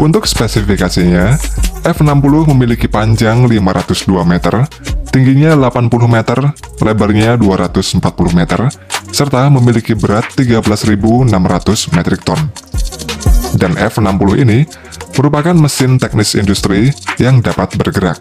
Untuk spesifikasinya, F60 memiliki panjang 502 meter, tingginya 80 meter, lebarnya 240 meter, serta memiliki berat 13.600 metrik ton. Dan F60 ini merupakan mesin teknis industri yang dapat bergerak.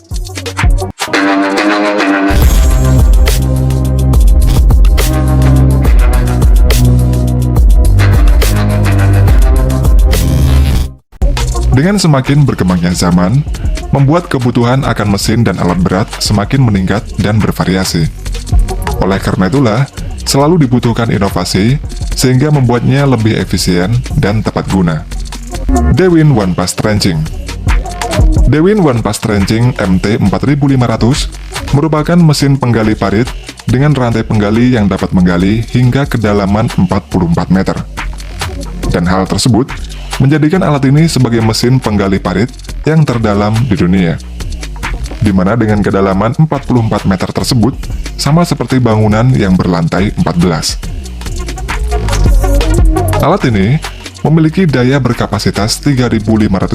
Dengan semakin berkembangnya zaman, membuat kebutuhan akan mesin dan alat berat semakin meningkat dan bervariasi. Oleh karena itulah, selalu dibutuhkan inovasi sehingga membuatnya lebih efisien dan tepat guna. Dewin One Pass Trenching. Dewin One Pass Trenching MT4500 merupakan mesin penggali parit dengan rantai penggali yang dapat menggali hingga kedalaman 44 meter. Dan hal tersebut menjadikan alat ini sebagai mesin penggali parit yang terdalam di dunia, di mana dengan kedalaman 44 meter tersebut sama seperti bangunan yang berlantai 14. Alat ini memiliki daya berkapasitas 3.500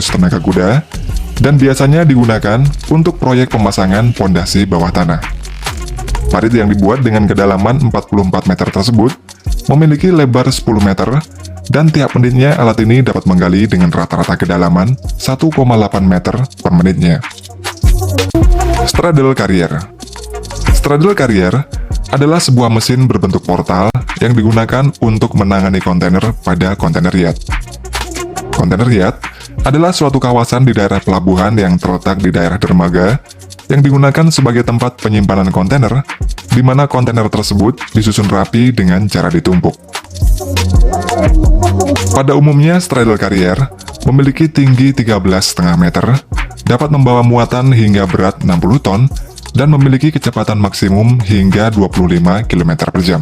tenaga kuda dan biasanya digunakan untuk proyek pemasangan pondasi bawah tanah. Parit yang dibuat dengan kedalaman 44 meter tersebut memiliki lebar 10 meter dan tiap menitnya alat ini dapat menggali dengan rata-rata kedalaman 1,8 meter per menitnya. Straddle Carrier. Straddle Carrier adalah sebuah mesin berbentuk portal yang digunakan untuk menangani kontainer pada kontainer yacht. Kontainer yacht adalah suatu kawasan di daerah pelabuhan yang terletak di daerah dermaga yang digunakan sebagai tempat penyimpanan kontainer, di mana kontainer tersebut disusun rapi dengan cara ditumpuk. Pada umumnya, straddle carrier memiliki tinggi 13,5 meter, dapat membawa muatan hingga berat 60 ton, dan memiliki kecepatan maksimum hingga 25 km per jam.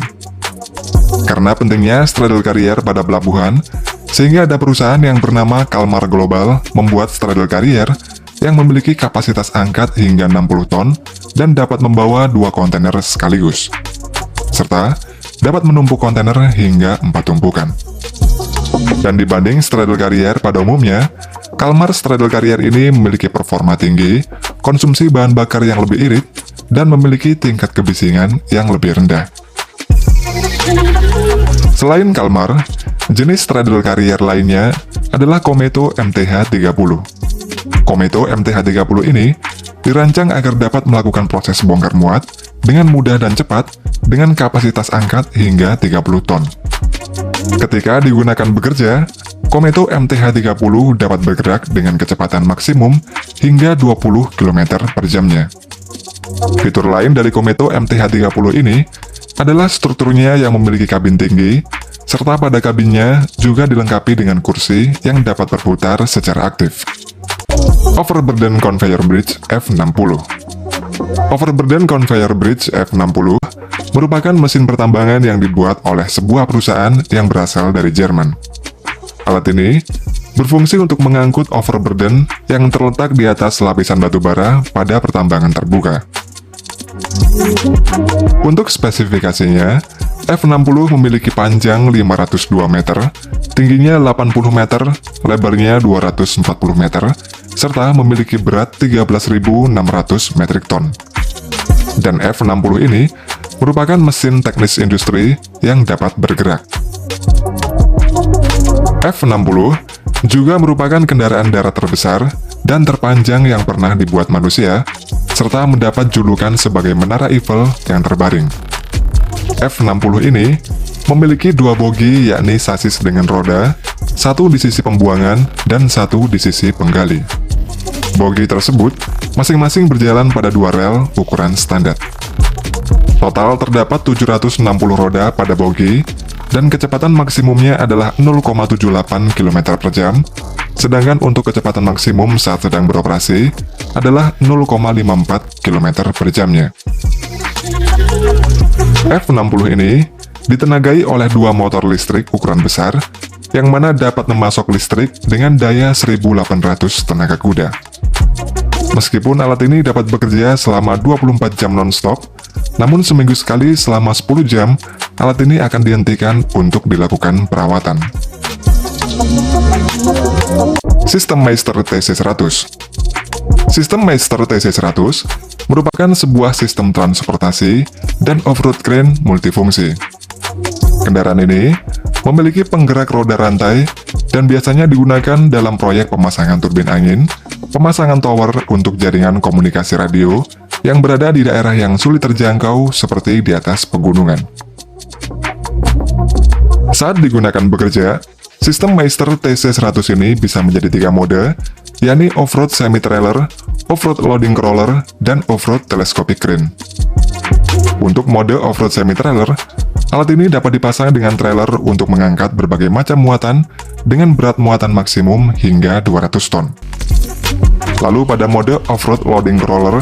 Karena pentingnya straddle carrier pada pelabuhan, sehingga ada perusahaan yang bernama Kalmar Global membuat straddle carrier yang memiliki kapasitas angkat hingga 60 ton dan dapat membawa 2 kontainer sekaligus, serta dapat menumpuk kontainer hingga 4 tumpukan. Dan dibanding straddle carrier pada umumnya, Kalmar straddle carrier ini memiliki performa tinggi, konsumsi bahan bakar yang lebih irit, dan memiliki tingkat kebisingan yang lebih rendah. Selain Kalmar, jenis straddle carrier lainnya adalah Kometo MTH30. Kometo MTH30 ini dirancang agar dapat melakukan proses bongkar muat dengan mudah dan cepat dengan kapasitas angkat hingga 30 ton. Ketika digunakan bekerja, Kometo MTH30 dapat bergerak dengan kecepatan maksimum hingga 20 km per jamnya. Fitur lain dari Kometo MTH30 ini adalah strukturnya yang memiliki kabin tinggi, serta pada kabinnya juga dilengkapi dengan kursi yang dapat berputar secara aktif. Overburden Conveyor Bridge F60. Overburden Conveyor Bridge F60 merupakan mesin pertambangan yang dibuat oleh sebuah perusahaan yang berasal dari Jerman. Alat ini berfungsi untuk mengangkut overburden yang terletak di atas lapisan batu bara pada pertambangan terbuka. Untuk spesifikasinya, F60 memiliki panjang 502 meter, tingginya 80 meter, lebarnya 240 meter, serta memiliki berat 13.600 metrik ton. Dan F60 ini merupakan mesin teknis industri yang dapat bergerak. F60 juga merupakan kendaraan darat terbesar dan terpanjang yang pernah dibuat manusia, serta mendapat julukan sebagai Menara Eiffel yang terbaring. F60 ini memiliki 2 bogi, yakni sasis dengan roda, satu di sisi pembuangan dan satu di sisi penggali. Bogi tersebut masing-masing berjalan pada 2 rel ukuran standar. Total terdapat 760 roda pada bogi, dan kecepatan maksimumnya adalah 0,78 km per jam, sedangkan untuk kecepatan maksimum saat sedang beroperasi adalah 0,54 km per jamnya. F60 ini ditenagai oleh 2 motor listrik ukuran besar, yang mana dapat memasok listrik dengan daya 1.800 tenaga kuda. Meskipun alat ini dapat bekerja selama 24 jam non-stop, namun seminggu sekali selama 10 jam, alat ini akan dihentikan untuk dilakukan perawatan. Sistem Meister TC100. Sistem Meister TC100 merupakan sebuah sistem transportasi dan off-road crane multifungsi. Kendaraan ini memiliki penggerak roda rantai dan biasanya digunakan dalam proyek pemasangan turbin angin, pemasangan tower untuk jaringan komunikasi radio yang berada di daerah yang sulit terjangkau seperti di atas pegunungan. Saat digunakan bekerja, sistem Meister TC100 ini bisa menjadi 3 mode, yakni off-road semi-trailer, off-road loading crawler, dan off-road telescopic crane. Untuk mode off-road semi-trailer, alat ini dapat dipasang dengan trailer untuk mengangkat berbagai macam muatan dengan berat muatan maksimum hingga 200 ton. Lalu pada mode off-road loading crawler,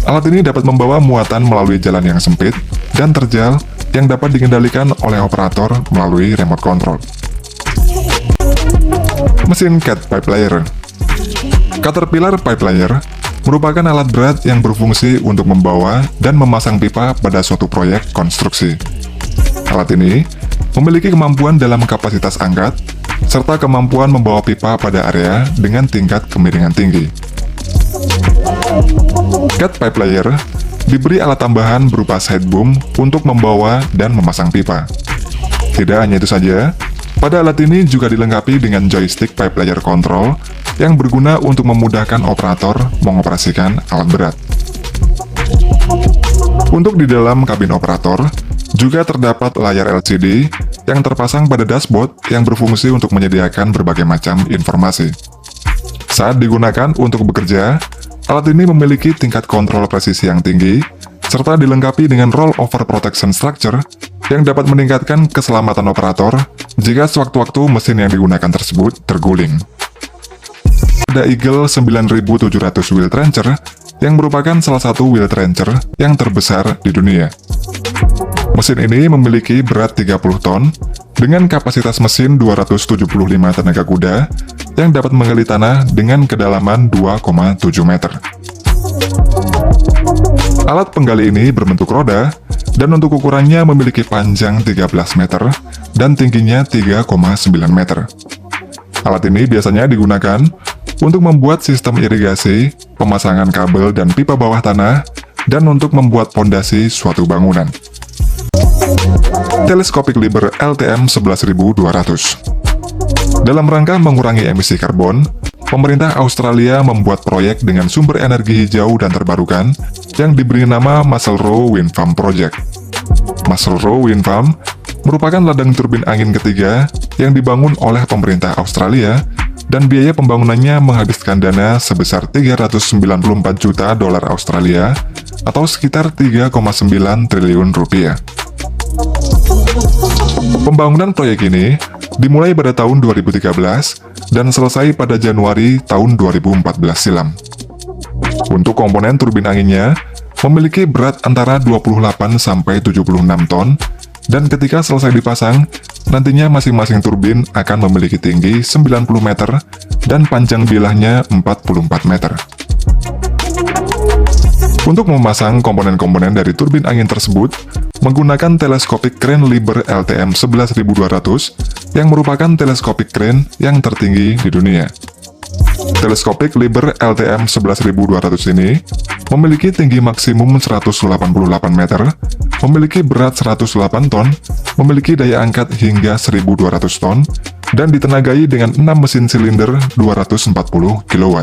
alat ini dapat membawa muatan melalui jalan yang sempit dan terjal yang dapat dikendalikan oleh operator melalui remote control. Mesin Cat Pipe Layer. Caterpillar Pipe Layer merupakan alat berat yang berfungsi untuk membawa dan memasang pipa pada suatu proyek konstruksi. Alat ini memiliki kemampuan dalam kapasitas angkat, serta kemampuan membawa pipa pada area dengan tingkat kemiringan tinggi. Cat Pipe Layer diberi alat tambahan berupa side boom untuk membawa dan memasang pipa. Tidak hanya itu saja, pada alat ini juga dilengkapi dengan joystick pipe layer control yang berguna untuk memudahkan operator mengoperasikan alat berat. Untuk di dalam kabin operator, juga terdapat layar LCD yang terpasang pada dashboard yang berfungsi untuk menyediakan berbagai macam informasi. Saat digunakan untuk bekerja, alat ini memiliki tingkat kontrol presisi yang tinggi, serta dilengkapi dengan rollover protection structure yang dapat meningkatkan keselamatan operator jika sewaktu-waktu mesin yang digunakan tersebut terguling. Ada Eagle 9700 wheel trencher yang merupakan salah satu wheel trencher yang terbesar di dunia. Mesin ini memiliki berat 30 ton dengan kapasitas mesin 275 tenaga kuda yang dapat menggali tanah dengan kedalaman 2,7 meter. Alat penggali ini berbentuk roda dan untuk ukurannya memiliki panjang 13 meter dan tingginya 3,9 meter. Alat ini biasanya digunakan untuk membuat sistem irigasi, pemasangan kabel dan pipa bawah tanah, dan untuk membuat pondasi suatu bangunan. Telescopic Liber LTM 11200. Dalam rangka mengurangi emisi karbon, pemerintah Australia membuat proyek dengan sumber energi hijau dan terbarukan yang diberi nama Muscle Row Wind Farm Project. Muscle Row Wind Farm merupakan ladang turbin angin ketiga yang dibangun oleh pemerintah Australia dan biaya pembangunannya menghabiskan dana sebesar 394 juta dolar Australia atau sekitar 3,9 triliun rupiah. Pembangunan proyek ini dimulai pada tahun 2013 dan selesai pada Januari tahun 2014 silam. Untuk komponen turbin anginnya, memiliki berat antara 28 sampai 76 ton, dan ketika selesai dipasang, nantinya masing-masing turbin akan memiliki tinggi 90 meter dan panjang bilahnya 44 meter. Untuk memasang komponen-komponen dari turbin angin tersebut, menggunakan telescopic crane Liber LTM 11200 yang merupakan telescopic crane yang tertinggi di dunia. Telescopic Liber LTM 11200 ini memiliki tinggi maksimum 188 meter, memiliki berat 108 ton, memiliki daya angkat hingga 1200 ton, dan ditenagai dengan 6 mesin silinder 240 kW.